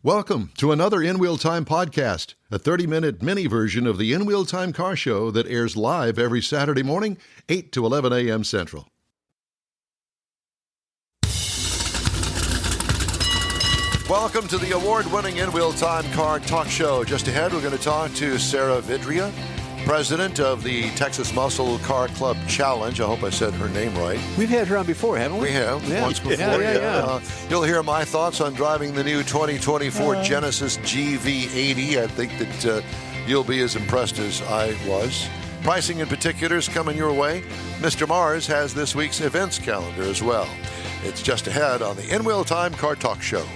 Welcome to another In Wheel Time podcast, a 30-minute mini version of the In Wheel Time car show that airs live every Saturday morning, 8 to 11 a.m. Central. Welcome to the award-winning In Wheel Time car talk show. Just ahead, we're going to talk to Sarah Vidria, president of the Texas Muscle Car Club Challenge. I hope I said her name right. We've had her on before, haven't we? We have, once before. Yeah. You'll hear my thoughts on driving the new 2024 Genesis GV80. I think that you'll be as impressed as I was. Pricing in particular is coming your way. Mr. Mars has this week's events calendar as well. It's just ahead on the In Wheel Time Car Talk Show.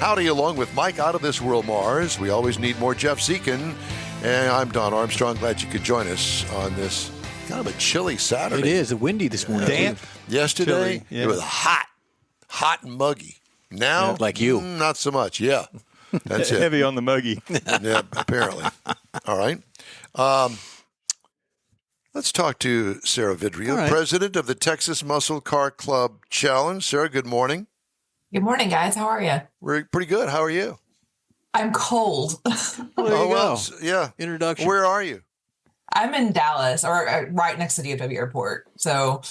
Howdy, along with Mike Out of This World Mars. We always need more Jeff Zekin. And I'm Don Armstrong. Glad you could join us on this kind of a chilly Saturday. It is windy this morning. Damp. Yesterday, It was hot and muggy. Now, like you. Not so much. Yeah, that's it. Heavy on the muggy. Yeah, apparently. All right. Let's talk to Sarah Vidria, president of the Texas Muscle Car Club Challenge. Sarah, good morning. Good morning, guys. How are you? We're pretty good. How are you? I'm cold. Well, yeah. Introduction. Where are you? I'm in Dallas, or right next to the DFW airport. So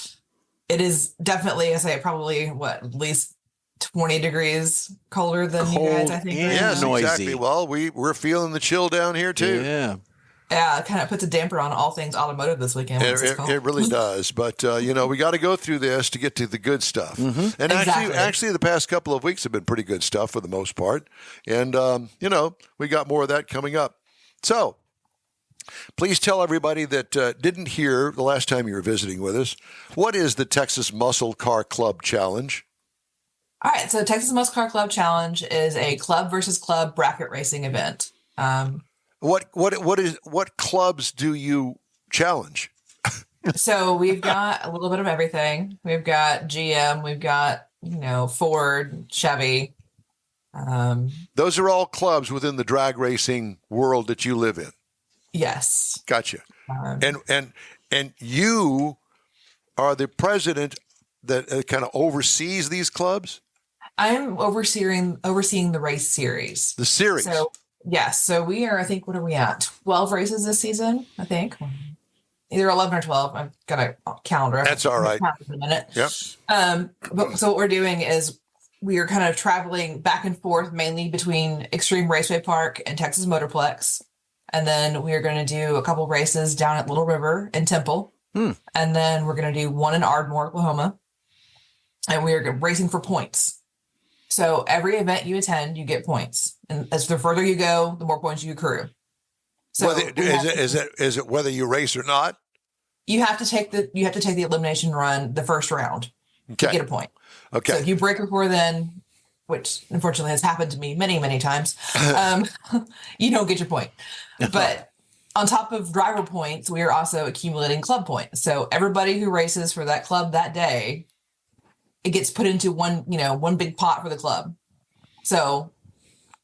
it is definitely, I say, probably at least 20 degrees colder than you guys, I think. Yes, noisy. exactly. Well, we're feeling the chill down here too. Yeah, it kind of puts a damper on all things automotive this weekend. It really does. But, we got to go through this to get to the good stuff. Mm-hmm. And actually, the past couple of weeks have been pretty good stuff for the most part. And, we got more of that coming up. So please tell everybody that didn't hear the last time you were visiting with us, what is the Texas Muscle Car Club Challenge? All right. So Texas Muscle Car Club Challenge is a club versus club bracket racing event. What clubs do you challenge? So we've got a little bit of everything. We've got GM, we've got, Ford, Chevy. Those are all clubs within the drag racing world that you live in. Yes. Gotcha. And you are the president that kind of oversees these clubs? I'm overseeing the race series. The series. So yes. So we are, I think, what are we at? 12 races this season, I think. Either 11 or 12. I've got a calendar. That's all right. In a minute. Yep. So what we're doing is we are kind of traveling back and forth mainly between Extreme Raceway Park and Texas Motorplex. And then we are going to do a couple races down at Little River and Temple. And then we're going to do one in Ardmore, Oklahoma. And we are racing for points. So every event you attend, you get points. And as the further you go, the more points you accrue. So is it whether you race or not? You have to take the elimination run the first round to get a point. Okay. So if you break before then, which unfortunately has happened to me many, many times, you don't get your point. But on top of driver points, we are also accumulating club points. So everybody who races for that club that day, it gets put into one big pot for the club. So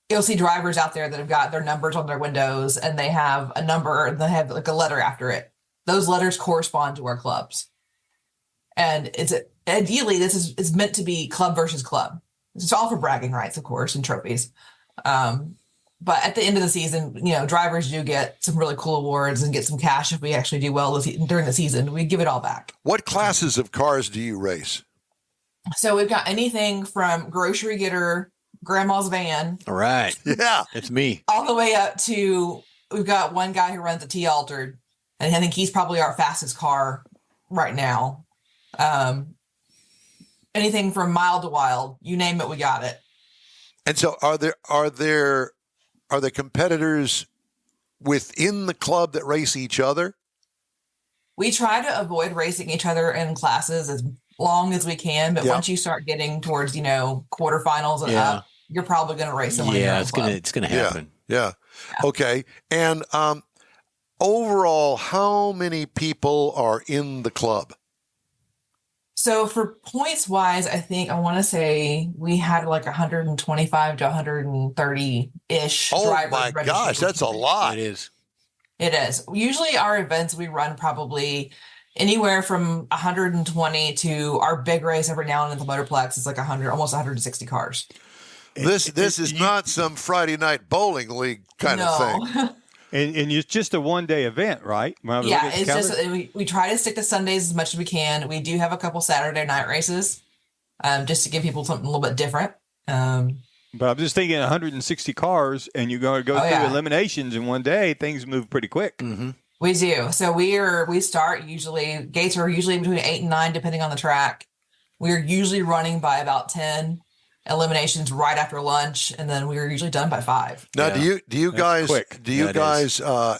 you'll see drivers out there that have got their numbers on their windows and they have a number and they have like a letter after it. Those letters correspond to our clubs. And ideally this is meant to be club versus club. It's all for bragging rights, of course, and trophies. But at the end of the season, drivers do get some really cool awards and get some cash if we actually do well during the season. We give it all back. What classes of cars do you race? So we've got anything from grocery getter, grandma's van. All right. Yeah. It's me. All the way up to, we've got one guy who runs a T-Altered, and I think he's probably our fastest car right now. Anything from mild to wild, you name it, we got it. And so are there competitors within the club that race each other? We try to avoid racing each other in classes as long as we can, but once you start getting towards quarterfinals and up, you're probably going to race someone. Yeah, it's gonna happen. Yeah. Okay. And overall, how many people are in the club? So for points wise, I want to say we had like 125 to 130 ish. Oh my gosh, that's a lot. It is. It is. Usually our events, we run probably anywhere from 120 to our big race every now and then at the Motorplex is like 100, almost 160 cars. This is not some Friday night bowling league kind of thing. And it's just a one-day event, right? Yeah, it's just we try to stick to Sundays as much as we can. We do have a couple Saturday night races, just to give people something a little bit different. But I'm just thinking 160 cars, and you're going to go through eliminations in one day. Things move pretty quick. Mm-hmm. We do. So we start usually, gates are usually between 8 and 9, depending on the track. We're usually running by about 10 eliminations right after lunch, and then we're usually done by 5. Now, do you guys are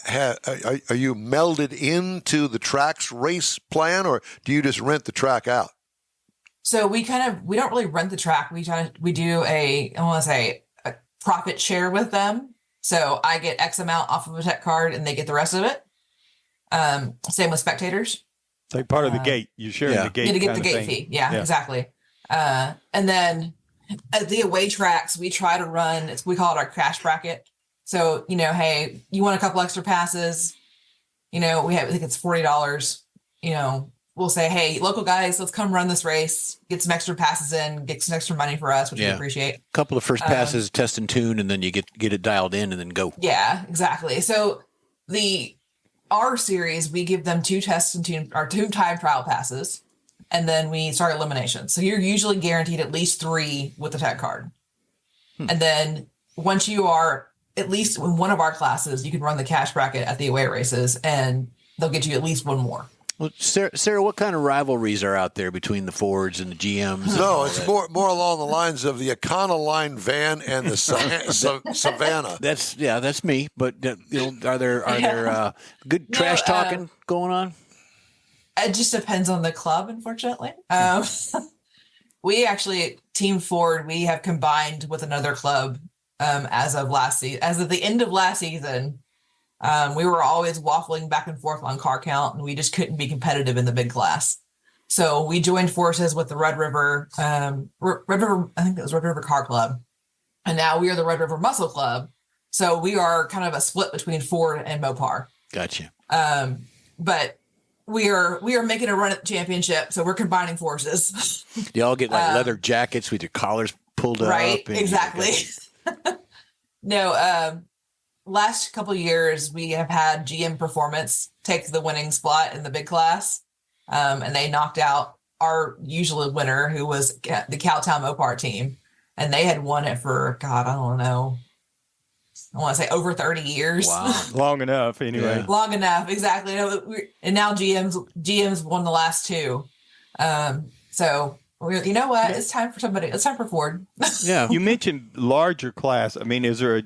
you melded into the track's race plan, or do you just rent the track out? So we don't really rent the track. We do a profit share with them. So I get X amount off of a tech card, and they get the rest of it. Same with spectators. It's like part of the gate. You're sharing the gate. You get the gate fee. Yeah, exactly. And then at the away tracks, we try to run, we call it our cash bracket. So, hey, you want a couple extra passes? I think it's $40. We'll say, hey, local guys, let's come run this race, get some extra passes in, get some extra money for us, which we appreciate. A couple of first passes, test and tune, and then you get it dialed in and then go. Yeah, exactly. So our series, we give them 2 test and tune, or 2 time trial passes, and then we start elimination. So you're usually guaranteed at least 3 with the tech card. And then once you are at least in one of our classes, you can run the cash bracket at the away races, and they'll get you at least one more. Well, Sarah, what kind of rivalries are out there between the Fords and the GMs? No, it's more along the lines of the Econoline van and the Savannah. That's me. But are there good trash talking going on? It just depends on the club, unfortunately. We actually, Team Ford, we have combined with another club as of the end of last season. We were always waffling back and forth on car count, and we just couldn't be competitive in the big class. So we joined forces with the Red River, I think it was Red River Car Club. And now we are the Red River Muscle Club. So we are kind of a split between Ford and Mopar. Gotcha. But we are making a run at the championship, so we're combining forces. You all get like leather jackets with your collars pulled up. Right, exactly. No, last couple of years, we have had GM Performance take the winning spot in the big class, and they knocked out our usual winner, who was the Cowtown Mopar team, and they had won it for, God, I don't know, I want to say over 30 years. Wow, long enough anyway. Yeah. Long enough, exactly. And now GM's won the last 2. So you know what? It's time for somebody. It's time for Ford. Yeah. You mentioned larger class. I mean, is there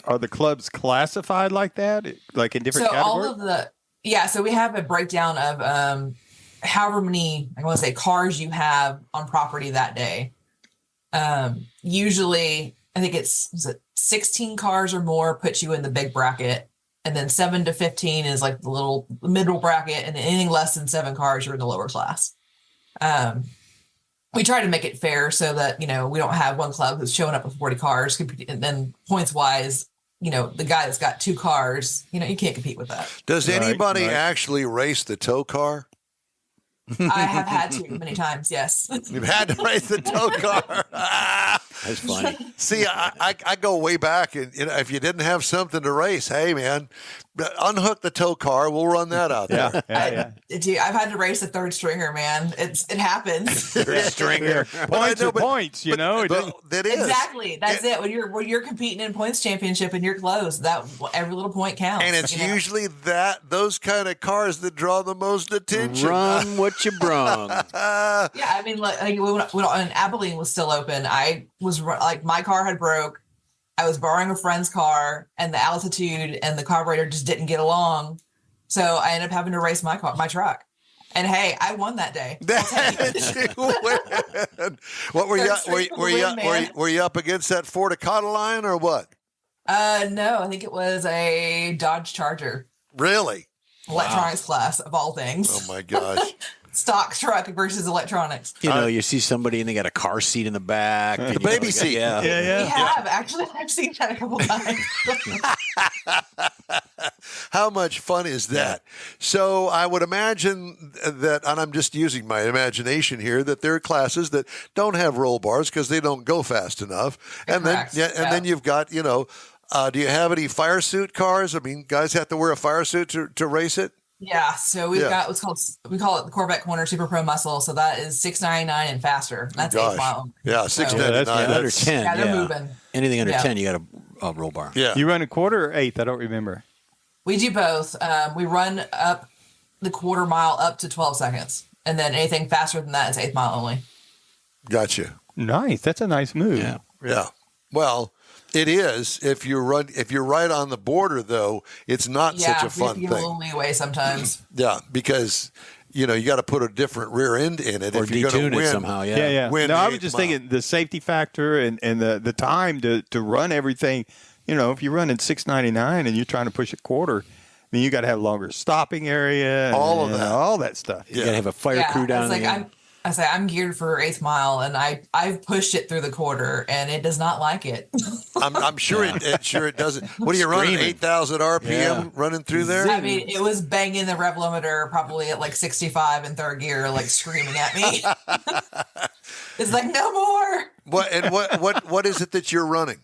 are the clubs classified like that, like in different categories? So we have a breakdown of however many, I want to say, cars you have on property that day. Usually, I think it's 16 cars or more puts you in the big bracket, and then 7 to 15 is like the little middle bracket, and anything less than 7 cars you're in the lower class. We try to make it fair so that, we don't have one club who's showing up with 40 cars, and then points wise, the guy that's got 2 cars, you can't compete with that. Does anybody actually race the tow car? I have had to many times, yes. You've had to race the tow car. That's funny. See, I go way back, and if you didn't have something to race, hey man, unhook the tow car. We'll run that out there. I've had to race a third stringer, man. It happens. Third stringer. Points are points, That is exactly. That's it. When you're competing in points championship and you're close, that every little point counts. And it's usually those kind of cars that draw the most attention. Run what you brung. I mean, when Abilene was still open, I was my car had broke. I was borrowing a friend's car, and the altitude and the carburetor just didn't get along. So I ended up having to race my truck. And hey, I won that day. What were you up against that Ford Econoline or what? No, I think it was a Dodge Charger. Really? Electronics class of all things. Oh my gosh. Stock truck versus electronics. You see somebody and they got a car seat in the back. The baby seat. We have. Actually, I've seen that a couple times. How much fun is that? So I would imagine that, and I'm just using my imagination here, that there are classes that don't have roll bars because they don't go fast enough. And Correct. then you've got, do you have any fire suit cars? I mean, guys have to wear a fire suit to race it? Yeah, so we've got we call it the Corvette Corner Super Pro Muscle. So that is $6.99 and faster. That's 8 mile. Yeah, $6.99. Under 10. Yeah, they're moving. Anything under 10, you got a roll bar. Yeah. You run a quarter or eighth? I don't remember. We do both. We run up the quarter mile up to 12 seconds, and then anything faster than that is 8 mile only. Gotcha. Nice. That's a nice move. Yeah. Yeah. Well, it is. If you're right on the border, though, it's not such a fun thing. Yeah, we have to give a little leeway sometimes. Yeah, because you got to put a different rear end in it Or if you're going to detune win. it somehow. Yeah. Yeah. Win No, the I was 8th just mile. thinking the safety factor and the time to run everything. If you're running $6.99 and you're trying to push a quarter, then you got to have longer stopping area. All and, of that. all that stuff. You got to have a fire crew down there. I'm geared for 8th mile, and I've pushed it through the quarter, and it does not like it. I'm sure it doesn't. What are you running? 8,000 RPM running through there? I mean, it was banging the rev limiter probably at like 65 in third gear, like screaming at me. It's like, no more. What is it that you're running?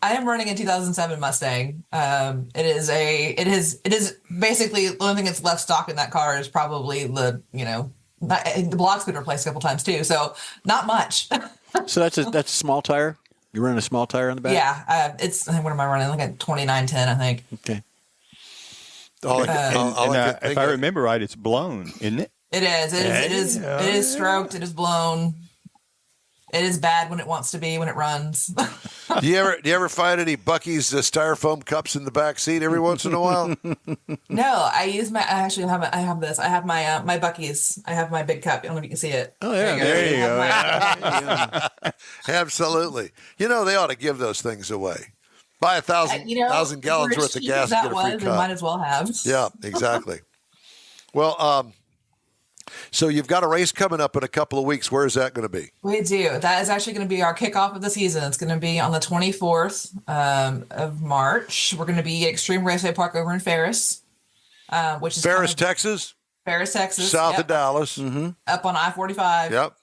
I am running a 2007 Mustang. It is basically the only thing that's left stock in that car is probably the block's been replaced a couple times too, so not much. So that's a small tire. You're running a small tire on the back. Yeah, it's what am I running? Like a 2910, I think. Okay. If I remember right, it's blown, isn't it? It is. It is stroked. It is blown. It is bad when it wants to be when it runs. Do you ever find any Buc-ee's styrofoam cups in the back seat every once in a while? No, I have this. I have my Buc-ee's. I have my big cup. I don't know if you can see it. Oh yeah, There you go. Absolutely. They ought to give those things away. Buy 1,000 gallons worth of gas and get a free cup. Might as well have. Yeah, exactly. Well, so you've got a race coming up in a couple of weeks. Where is that going to be? We do. That is actually going to be our kickoff of the season. It's going to be on the 24th of March. We're going to be at Extreme Raceway Park over in Ferris, which is Ferris, Texas? Ferris, Texas. South of Dallas. Mm-hmm. Up on I-45. Yep.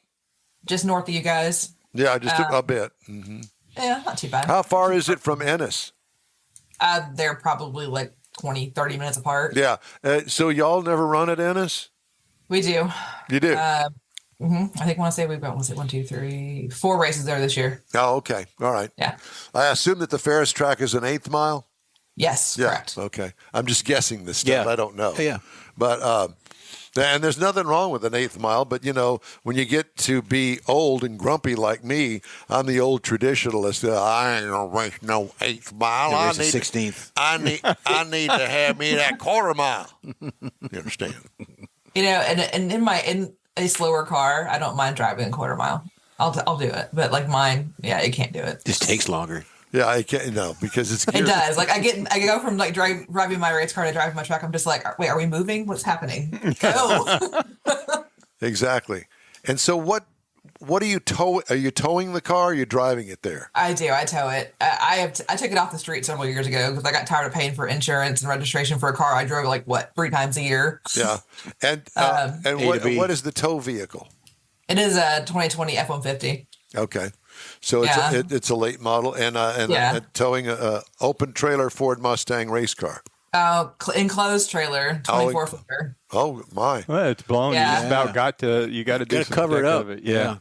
Just north of you guys. Yeah, just a bit. Mm-hmm. Yeah, not too bad. How far is it from Ennis? They're probably like 20, 30 minutes apart. Yeah. So y'all never run at Ennis? We do. You do? I think I want to say we've got 1, 2, 3, 4 races there this year. Oh, okay. All right. Yeah. I assume that the Ferris track is an 8th mile? Yes, Yeah. correct. Okay. I'm just guessing this stuff. Yeah. I don't know. Yeah. But, and there's nothing wrong with an 8th mile, but when you get to be old and grumpy like me, I'm the old traditionalist. I ain't gonna race no 8th mile. I need 16th. I need to have me that quarter mile. You understand? And in a slower car, I don't mind driving a quarter mile. I'll do it, but like mine, it can't do it. Just takes longer. Yeah, I can't. No, because it's It does. Like I go from like driving my race car to driving my truck. I'm just like, wait, are we moving? What's happening? Go. Exactly. And so what are you towing? Are you towing the car? Or are you driving it there? I do. I tow it. I took it off the street several years ago because I got tired of paying for insurance and registration for a car I drove 3 times a year. Yeah. And what is the tow vehicle? It is a 2020 F-150. Okay. So it's a late model and towing a open trailer Ford Mustang race car. Enclosed trailer, 24-footer. Oh my! Well, it's blown. Yeah. You just about got to. You got to do some cover it deck up. of it. Yeah.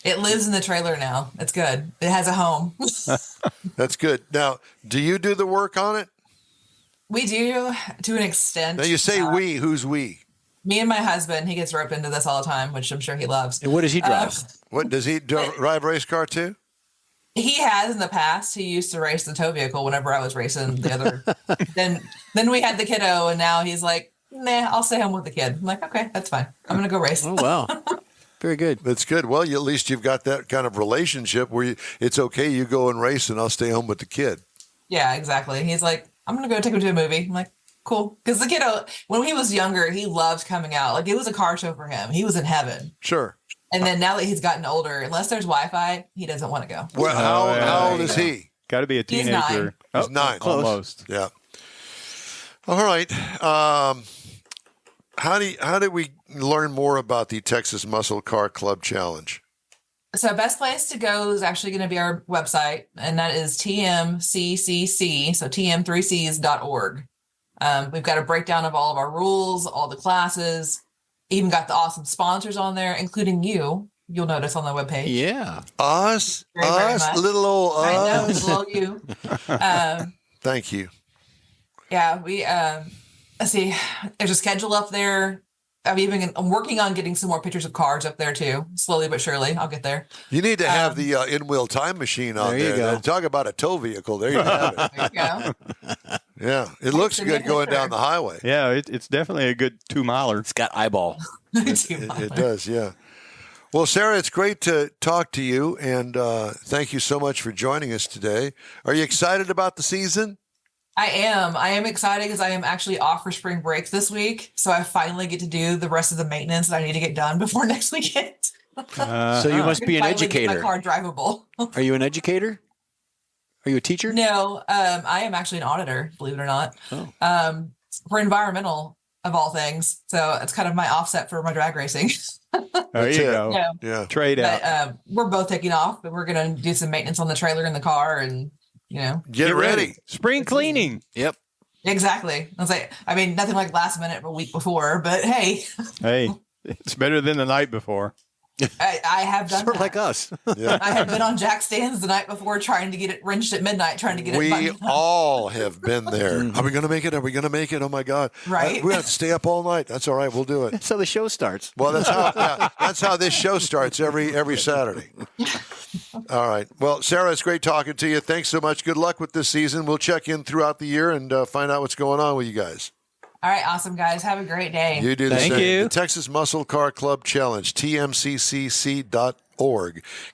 It lives in the trailer now. It's good. It has a home. That's good. Now, do you do the work on it? We do to an extent. Now you say we. Who's we? Me and my husband. He gets roped into this all the time, which I'm sure he loves. And what does he drive? What does he drive race car too? He has in the past. He used to race the tow vehicle whenever I was racing the other. then we had the kiddo, and now he's like, nah, I'll stay home with the kid. I'm like, okay, that's fine. I'm gonna go race. Oh wow, very good. That's good. Well, at least you've got that kind of relationship where it's okay. You go and race, and I'll stay home with the kid. Yeah, exactly. He's like, I'm gonna go take him to a movie. I'm like, cool, because the kiddo, when he was younger, he loved coming out. Like it was a car show for him. He was in heaven. Sure. And then now that he's gotten older, unless there's Wi-Fi, he doesn't want to go. Well, how old is he? Got to be a He's teenager. 9. He's 9. Almost. Yeah. All right. How do we learn more about the Texas Muscle Car Club Challenge? So best place to go is actually going to be our website, and that is TMCCC, so tm3cs.org. We've got a breakdown of all of our rules, all the classes, even got the awesome sponsors on there, including you. You'll notice on the webpage. Yeah. Us? Very Us? much. Little old us? I know, little old you. Thank you. Yeah, we, let's see, there's a schedule up there. I'm working on getting some more pictures of cars up there too. Slowly but surely, I'll get there. You need to have the in-wheel time machine on There you there. go. Talk about a tow vehicle. There you have it. There you go. Yeah, it looks good going down the highway. Yeah, it's definitely a good 2-miler. It's got eyeball. It does, yeah. Well, Sarah, it's great to talk to you, and thank you so much for joining us today. Are you excited about the season? I am excited because I am actually off for spring break this week. So I finally get to do the rest of the maintenance that I need to get done before next weekend. So you must be an Finally get educator. my car drivable. Are you an educator? Are you a teacher? No, I am actually an auditor, believe it or not, Oh. for environmental of all things. So it's kind of my offset for my drag racing. There you it. go. Yeah. Yeah. Trade out. But we're both taking off, but we're going to do some maintenance on the trailer and the car and, Get ready. Spring cleaning. Yep. Exactly. I was like, nothing like last minute a week before, but hey, Hey, it's better than the night before. I have done Sort of that. like us. Yeah. I have been on jack stands the night before trying to get it wrenched at midnight, trying to get it We buttoned up. all have been there. Are we going to make it? Are we going to make it? Oh, my God. Right. We have to stay up all night. That's all right. We'll do it. That's how the show starts. Well, that's how this show starts every Saturday. All right. Well, Sarah, it's great talking to you. Thanks so much. Good luck with this season. We'll check in throughout the year and find out what's going on with you guys. All right. Awesome, guys. Have a great day. You do the Thank same. you. The Texas Muscle Car Club Challenge, tmccc.org.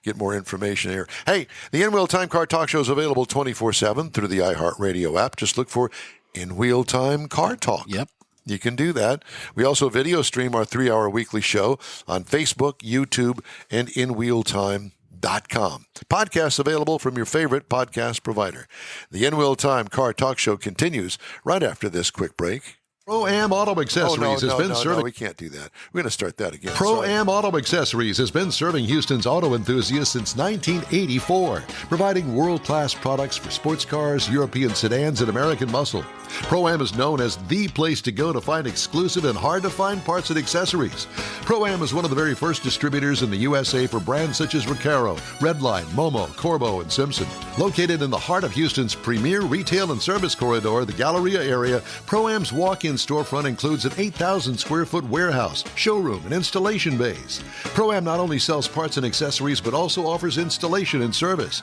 Get more information here. Hey, the In-Wheel Time Car Talk Show is available 24/7 through the iHeartRadio app. Just look for In-Wheel Time Car Talk. Yep. You can do that. We also video stream our 3-hour weekly show on Facebook, YouTube, and InWheelTime.com. Podcasts available from your favorite podcast provider. The In-Wheel Time Car Talk Show continues right after this quick break. Pro-Am Auto Accessories has been serving. No, we can't do that. We're going to start that again. Pro-Am Auto Accessories has been serving Houston's auto enthusiasts since 1984, providing world-class products for sports cars, European sedans, and American muscle. Pro-Am is known as the place to go to find exclusive and hard-to-find parts and accessories. Pro-Am is one of the very first distributors in the USA for brands such as Recaro, Redline, Momo, Corbo, and Simpson. Located in the heart of Houston's premier retail and service corridor, the Galleria area, Pro-Am's walk-in storefront includes an 8,000-square-foot warehouse, showroom, and installation bays. Pro-Am not only sells parts and accessories, but also offers installation and service.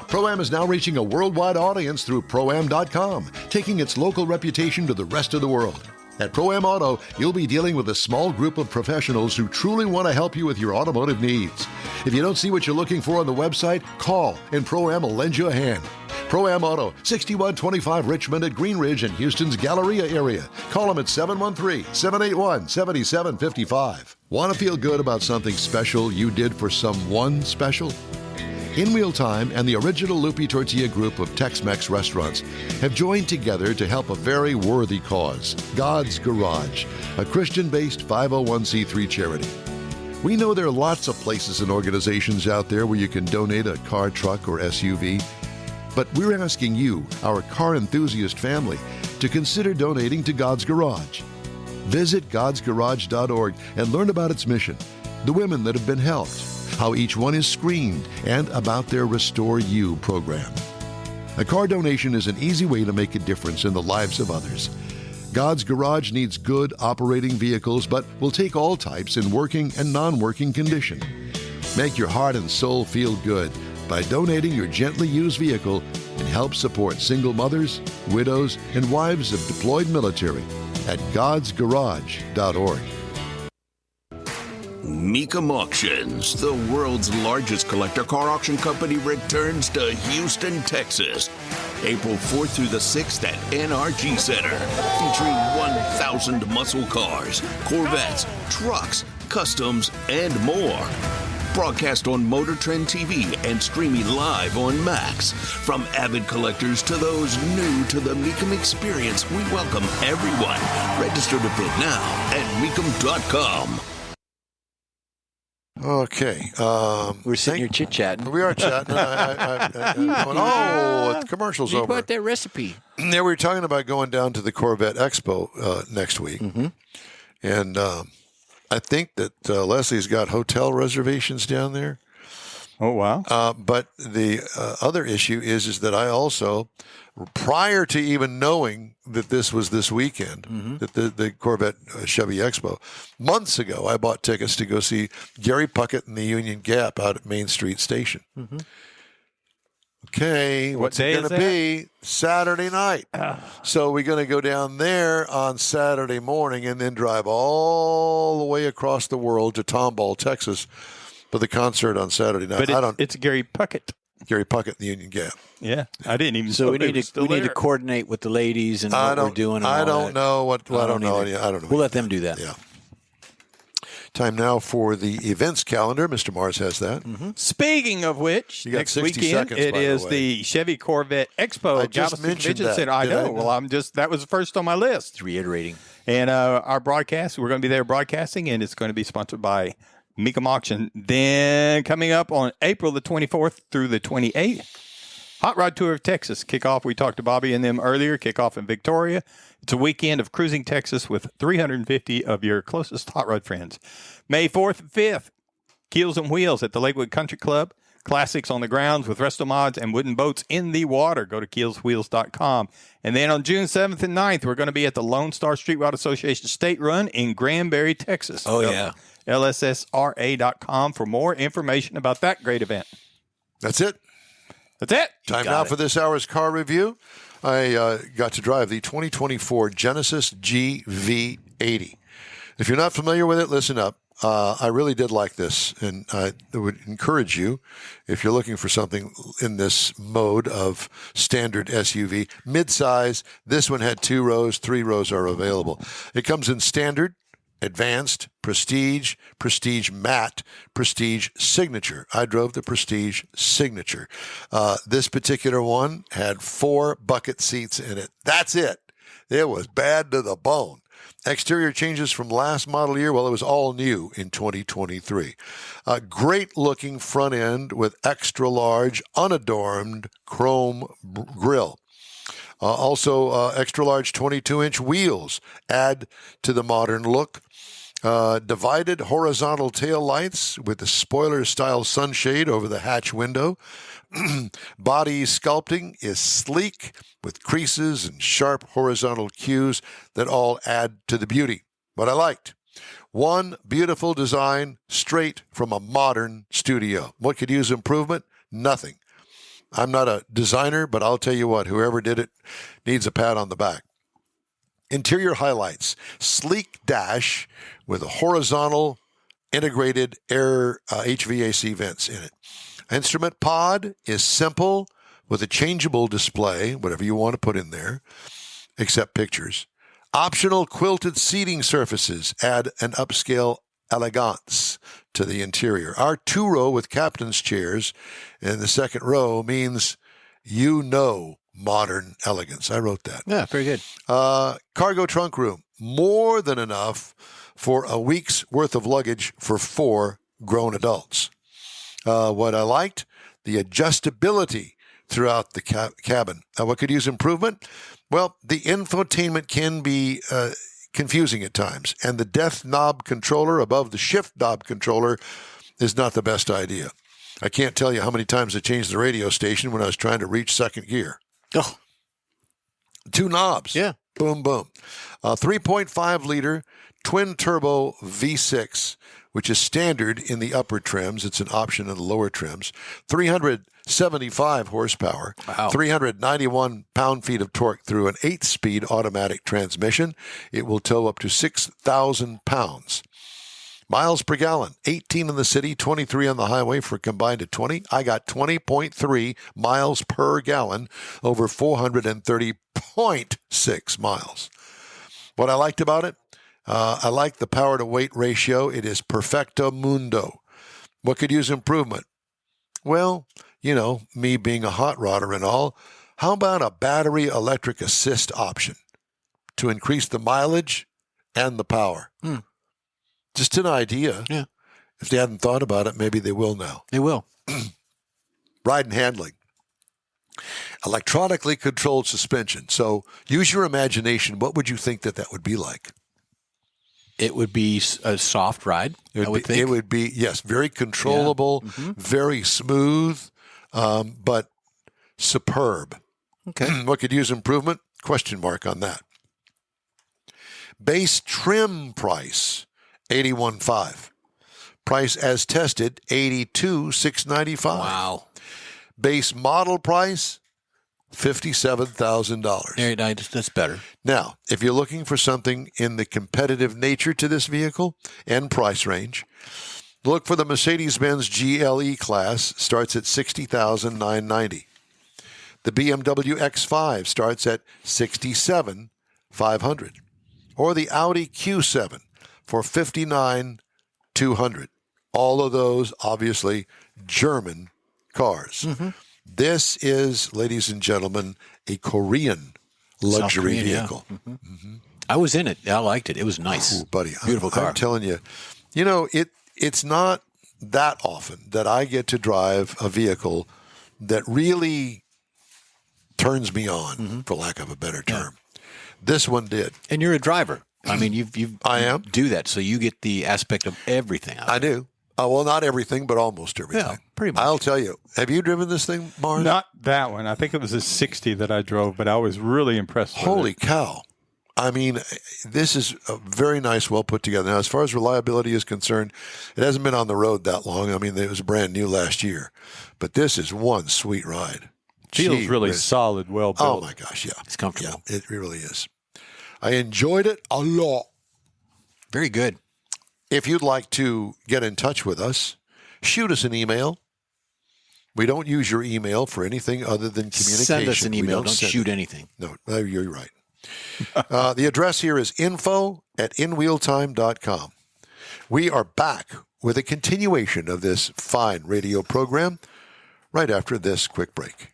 Pro-Am is now reaching a worldwide audience through Pro-Am.com, taking its local reputation to the rest of the world. At Pro-Am Auto, you'll be dealing with a small group of professionals who truly want to help you with your automotive needs. If you don't see what you're looking for on the website, call and Pro-Am will lend you a hand. Pro-Am Auto, 6125 Richmond at Green Ridge in Houston's Galleria area. Call them at 713-781-7755. Want to feel good about something special you did for someone special? In-Wheel Time and the original Lupi Tortilla group of Tex-Mex restaurants have joined together to help a very worthy cause, God's Garage, a Christian-based 501c3 charity. We know there are lots of places and organizations out there where you can donate a car, truck, or SUV, but we're asking you, our car enthusiast family, to consider donating to God's Garage. Visit godsgarage.org and learn about its mission, the women that have been helped, how each one is screened, and about their Restore You program. A car donation is an easy way to make a difference in the lives of others. God's Garage needs good operating vehicles, but will take all types in working and non-working condition. Make your heart and soul feel good by donating your gently used vehicle and help support single mothers, widows, and wives of deployed military at godsgarage.org. Mecum Auctions, the world's largest collector car auction company, returns to Houston, Texas, April 4th through the 6th at NRG Center, featuring 1,000 muscle cars, Corvettes, trucks, customs, and more. Broadcast on Motor Trend TV and streaming live on Max. From avid collectors to those new to the Mecum experience, we welcome everyone. Register to bid now at Mecum.com. Okay. We're sitting here chit-chatting. We are chatting. The commercial's You over. bought that recipe. Yeah, we were talking about going down to the Corvette Expo next week. Mm-hmm. And I think that Leslie's got hotel reservations down there. Oh, wow. But the other issue is that I also, prior to even knowing that this was this weekend, that the Corvette Chevy Expo, months ago, I bought tickets to go see Gary Puckett and the Union Gap out at Main Street Station. Mm-hmm. Okay, what's day it going is to that? be? Saturday night. So we're going to go down there on Saturday morning and then drive all the way across the world to Tomball, Texas, for the concert on Saturday night. But it's Gary Puckett. Gary Puckett and the Union Gap. Yeah, I didn't even. So know we he need was to still there. coordinate with the ladies and what we're doing. And I all don't that. know what. I don't know. either. I don't know. We'll let them do that. Yeah. Time now for the events calendar. Mr. Mars has that. Speaking of which, You got next 60 weekend seconds, it by the is way. the Chevy Corvette Expo I at just Galveston mentioned Convention that. Center. I Did I know. not? Well, that was the first on my list. It's reiterating. And our broadcast, we're going to be there broadcasting, and it's going to be sponsored by Mecum Auction. Then coming up on April the 24th through the 28th, Hot Rod Tour of Texas. Kickoff, we talked to Bobby and them earlier, kickoff in Victoria. It's a weekend of cruising Texas with 350 of your closest hot rod friends. May 4th and 5th, Keels and Wheels at the Lakewood Country Club. Classics on the grounds with resto mods and wooden boats in the water. Go to keelswheels.com. And then on June 7th and 9th, we're going to be at the Lone Star Street Rod Association State Run in Granbury, Texas. Oh, yeah. LSSRA.com for more information about that great event. That's it. That's it. Time now for this hour's car review. I got to drive the 2024 Genesis GV80. If you're not familiar with it, listen up. I really did like this, and I would encourage you, if you're looking for something in this mode of standard SUV, midsize, this one had 2 rows, 3 rows are available. It comes in standard, advanced, prestige, prestige matte, prestige signature. I drove the prestige signature. This particular one had 4 bucket seats in it. That's it. It was bad to the bone. Exterior changes from last model year. Well, it was all new in 2023. Great looking front end with extra large, unadorned chrome grille. Also, extra large 22-inch wheels add to the modern look. Divided horizontal tail lights with the spoiler-style sunshade over the hatch window. Body sculpting is sleek with creases and sharp horizontal cues that all add to the beauty. What I liked, one beautiful design straight from a modern studio. What could use improvement? Nothing. I'm not a designer, but I'll tell you what, whoever did it needs a pat on the back. Interior highlights, sleek dash with a horizontal integrated air HVAC vents in it. Instrument pod is simple with a changeable display, whatever you want to put in there, except pictures. Optional quilted seating surfaces add an upscale elegance to the interior. Our 2-row with captain's chairs in the second row means modern elegance. I wrote that. Yeah, very good. Cargo trunk room, more than enough for a week's worth of luggage for 4 grown adults. What I liked, the adjustability throughout the cabin. What could use improvement? Well, the infotainment can be confusing at times, and the death knob controller above the shift knob controller is not the best idea. I can't tell you how many times I changed the radio station when I was trying to reach second gear. Oh, 2 knobs. yeah. Boom, boom. 3.5 liter twin turbo V6, which is standard in the upper trims. It's an option in the lower trims. 375 horsepower. Wow. 391 pound-feet of torque through an 8-speed automatic transmission. It will tow up to 6,000 pounds. Miles per gallon, 18 in the city, 23 on the highway for a combined of 20. I got 20.3 miles per gallon over 430.6 miles. What I liked about it, I like the power to weight ratio. It is perfecto mundo. What could use improvement? Well, you know, me being a hot rodder and all, how about a battery electric assist option to increase the mileage and the power? Just an idea. Yeah. If they hadn't thought about it, maybe they will now. They will. Ride and handling. Electronically controlled suspension. So use your imagination. What would you think that would be like? It would be a soft ride, I would think. It would be, yes, very controllable, very smooth, but superb. Okay. What could use improvement? Question mark on that. Base trim price, $81,500. Price as tested, $82,695. Wow. Base model price, $57,000. There, that's better. Now, if you're looking for something in the competitive nature to this vehicle and price range, look for the Mercedes-Benz GLE class, starts at $60,990. The BMW X5 starts at $67,500. Or the Audi Q7 for $59,200. All of those, obviously, German cars. This is, ladies and gentlemen, a Korean luxury South Korean, vehicle. Yeah. I was in it. I liked it. It was nice. Ooh, buddy, Beautiful car. I'm telling you, you know, it's not that often that I get to drive a vehicle that really turns me on, for lack of a better term. This one did. And you're a driver. I mean, you I am. do that, so you get the aspect of everything out of I it. do. Well, not everything, but almost everything. Yeah, pretty much. I'll tell you. Have you driven this thing, Mars? Not that one. I think it was a 60 that I drove, but I was really impressed with Holy it. cow. I mean, this is a very nice, well put together. Now, as far as reliability is concerned, it hasn't been on the road that long. I mean, it was brand new last year. But this is one sweet ride. Feels Gee really whiz. solid, well Oh, built. my gosh, yeah. It's comfortable. Yeah, it really is. I enjoyed it a lot. Very good. If you'd like to get in touch with us, shoot us an email. We don't use your email for anything other than communication. Send us an We email. Don't send shoot it. anything. No, you're right. The address here is info@inwheeltime.com. We are back with a continuation of this fine radio program right after this quick break.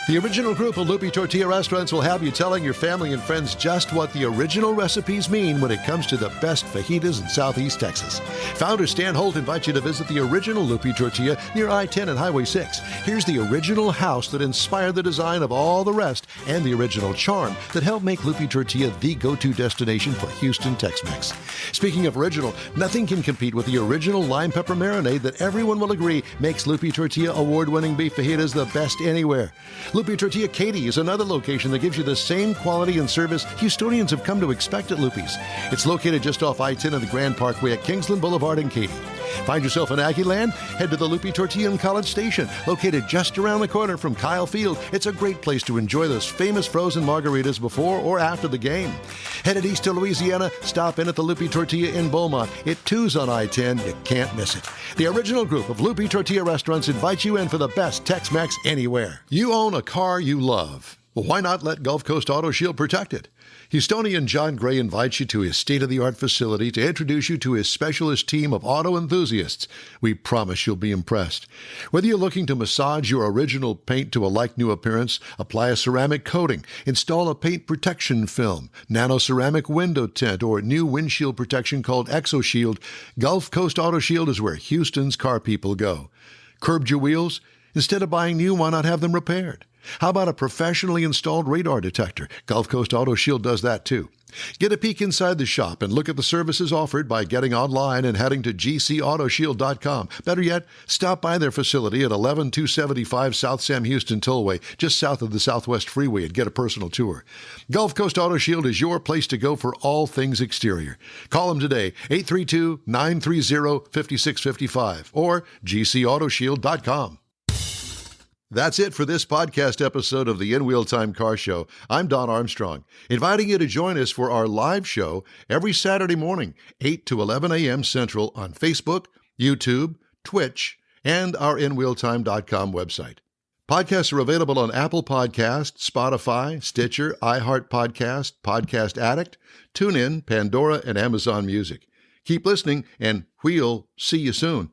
The original group of Loopy Tortilla Restaurants will have you telling your family and friends just what the original recipes mean when it comes to the best fajitas in Southeast Texas. Founder Stan Holt invites you to visit the original Loopy Tortilla near I-10 and Highway 6. Here's the original house that inspired the design of all the rest and the original charm that helped make Loopy Tortilla the go-to destination for Houston Tex-Mex. Speaking of original, nothing can compete with the original lime pepper marinade that everyone will agree makes Loopy Tortilla award-winning beef fajitas the best anywhere. Loopy Tortilla Katy is another location that gives you the same quality and service Houstonians have come to expect at Loopy's. It's located just off I-10 and the Grand Parkway at Kingsland Boulevard in Katy. Find yourself in Aggieland? Head to the Loopy Tortilla and College Station, located just around the corner from Kyle Field. It's a great place to enjoy those famous frozen margaritas before or after the game. Headed east to Louisiana? Stop in at the Loopy Tortilla in Beaumont. It too's on I-10. You can't miss it. The original group of Loopy Tortilla restaurants invite you in for the best Tex-Mex anywhere. You own a car you love. Well, why not let Gulf Coast Auto Shield protect it? Houstonian John Gray invites you to his state-of-the-art facility to introduce you to his specialist team of auto enthusiasts. We promise you'll be impressed. Whether you're looking to massage your original paint to a like-new appearance, apply a ceramic coating, install a paint protection film, nano-ceramic window tint, or new windshield protection called ExoShield, Gulf Coast Auto Shield is where Houston's car people go. Curbed your wheels? Instead of buying new, why not have them repaired? How about a professionally installed radar detector? Gulf Coast Auto Shield does that too. Get a peek inside the shop and look at the services offered by getting online and heading to gcautoshield.com. Better yet, stop by their facility at 11275 South Sam Houston Tollway, just south of the Southwest Freeway, and get a personal tour. Gulf Coast Auto Shield is your place to go for all things exterior. Call them today, 832-930-5655 or gcautoshield.com. That's it for this podcast episode of the In Wheel Time Car Show. I'm Don Armstrong, inviting you to join us for our live show every Saturday morning, 8 to 11 a.m. Central on Facebook, YouTube, Twitch, and our InWheelTime.com website. Podcasts are available on Apple Podcasts, Spotify, Stitcher, iHeart Podcast, Podcast Addict, TuneIn, Pandora, and Amazon Music. Keep listening, and we'll see you soon.